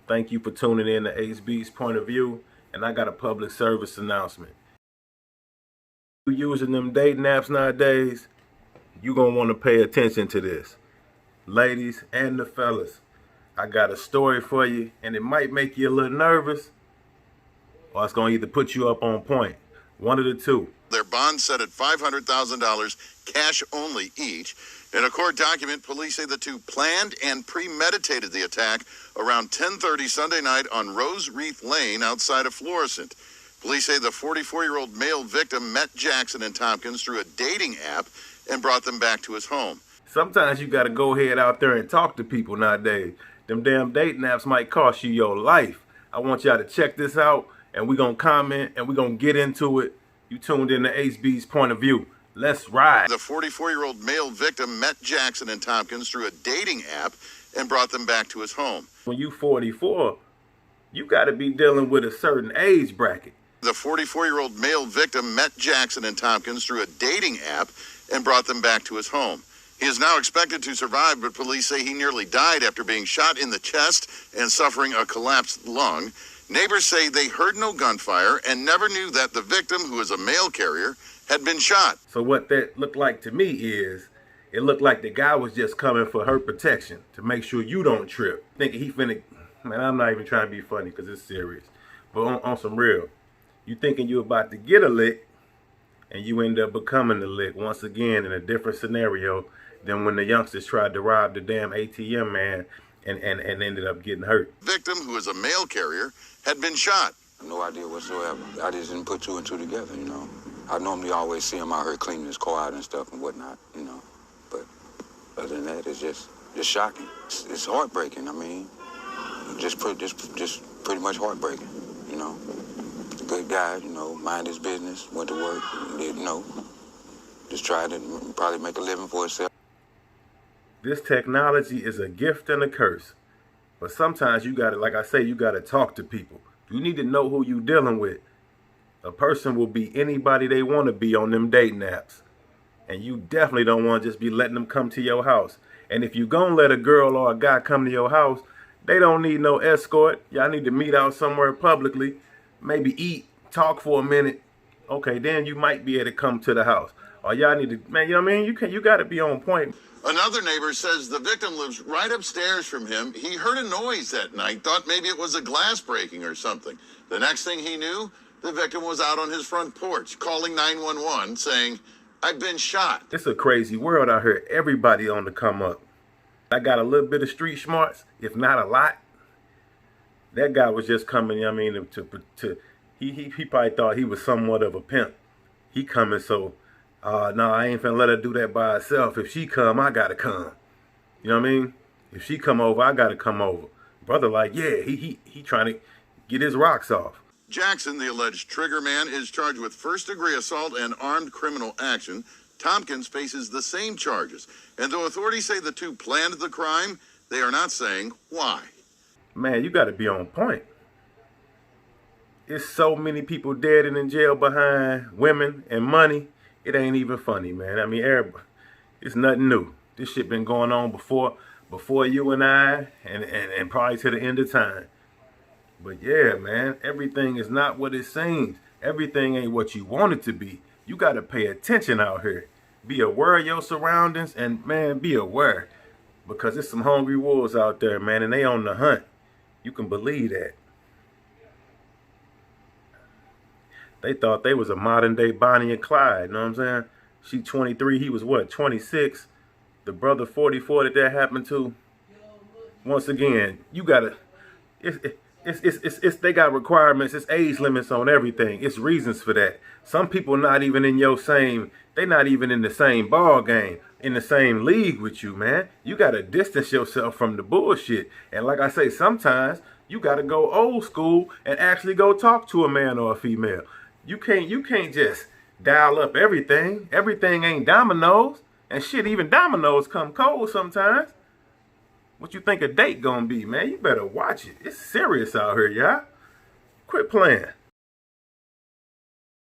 Thank you for tuning in to HB's Point of View, and I got a public service announcement. You using them dating apps nowadays, you gonna want to pay attention to this. Ladies and the fellas, I got a story for you, and it might make you a little nervous, or it's gonna either put you up on point. One of the two. Their bond set at $500,000, cash only each. In a court document, police say the two planned and premeditated the attack around 10:30 Sunday night on Rose Wreath Lane outside of Florissant. Police say the 44-year-old male victim met Jackson and Tompkins through a dating app and brought them back to his home. Sometimes you got to go ahead out there and talk to people nowadays. Them damn dating apps might cost you your life. I want y'all to check this out, and we're going to comment, and we're going to get into it. You tuned in to HB's Point of View. Let's ride. The 44-year-old male victim met Jackson and Tompkins through a dating app and brought them back to his home. When you 44, you got to be dealing with a certain age bracket. The 44-year-old male victim met Jackson and Tompkins through a dating app and brought them back to his home. He is now expected to survive, but police say he nearly died after being shot in the chest and suffering a collapsed lung. Neighbors say they heard no gunfire and never knew that the victim, who is a mail carrier, had been shot. So what that looked like to me is, it looked like the guy was just coming for her protection to make sure you don't trip. Thinking he finna, man, I'm not even trying to be funny because it's serious. But on some real, you thinking you about to get a lick and you end up becoming the lick once again in a different scenario than when the youngsters tried to rob the damn ATM man and ended up getting hurt. Victim, who is a mail carrier, had been shot. No idea whatsoever. I just didn't put two and two together, you know. I normally always see him out here cleaning his car out and stuff and whatnot, you know. But other than that, it's just shocking. It's heartbreaking. I mean, just pretty much heartbreaking, you know. Good guy, you know, mind his business, went to work, you know, just tried to probably make a living for himself. This technology is a gift and a curse. But sometimes you gotta, like I say, you gotta talk to people. You need to know who you dealing with. A person will be anybody they want to be on them dating apps. And you definitely don't want to just be letting them come to your house. And if you gonna let a girl or a guy come to your house, they don't need no escort. Y'all need to meet out somewhere publicly. Maybe eat, talk for a minute. Okay, then you might be able to come to the house. Or y'all need to, man, you know what I mean? You got to be on point. Another neighbor says the victim lives right upstairs from him. He heard a noise that night, thought maybe it was a glass breaking or something. The next thing he knew, the victim was out on his front porch calling 911 saying, "I've been shot." It's a crazy world out here. Everybody on the come up. I got a little bit of street smarts, if not a lot. That guy was just coming, you know what I mean, he probably thought he was somewhat of a pimp. He coming, so no, I ain't finna let her do that by herself. If she come, I gotta come. You know what I mean? If she come over, I gotta come over. Brother like, yeah, he trying to get his rocks off. Jackson, the alleged trigger man, is charged with first-degree assault and armed criminal action. Tompkins faces the same charges. And though authorities say the two planned the crime, they are not saying why. Man, you gotta be on point. There's so many people dead and in jail behind women and money. It ain't even funny, man. I mean, everybody, it's nothing new. This shit been going on before you and I, and probably to the end of time. But yeah, man, everything is not what it seems. Everything ain't what you want it to be. You got to pay attention out here. Be aware of your surroundings, and man, be aware. Because there's some hungry wolves out there, man, and they on the hunt. You can believe that. They thought they was a modern day Bonnie and Clyde, you know what I'm saying? She 23, he was what, 26? The brother 44 that happened to. Once again, you gotta, they got requirements, it's age limits on everything. It's reasons for that. Some people not even in your same, they not even in the same ball game, in the same league with you, man. You gotta distance yourself from the bullshit. And like I say, sometimes you gotta go old school and actually go talk to a man or a female. You can't just dial up everything. Everything ain't dominoes. And shit, even dominoes come cold sometimes. What you think a date gonna be, man? You better watch it. It's serious out here, y'all. Quit playing.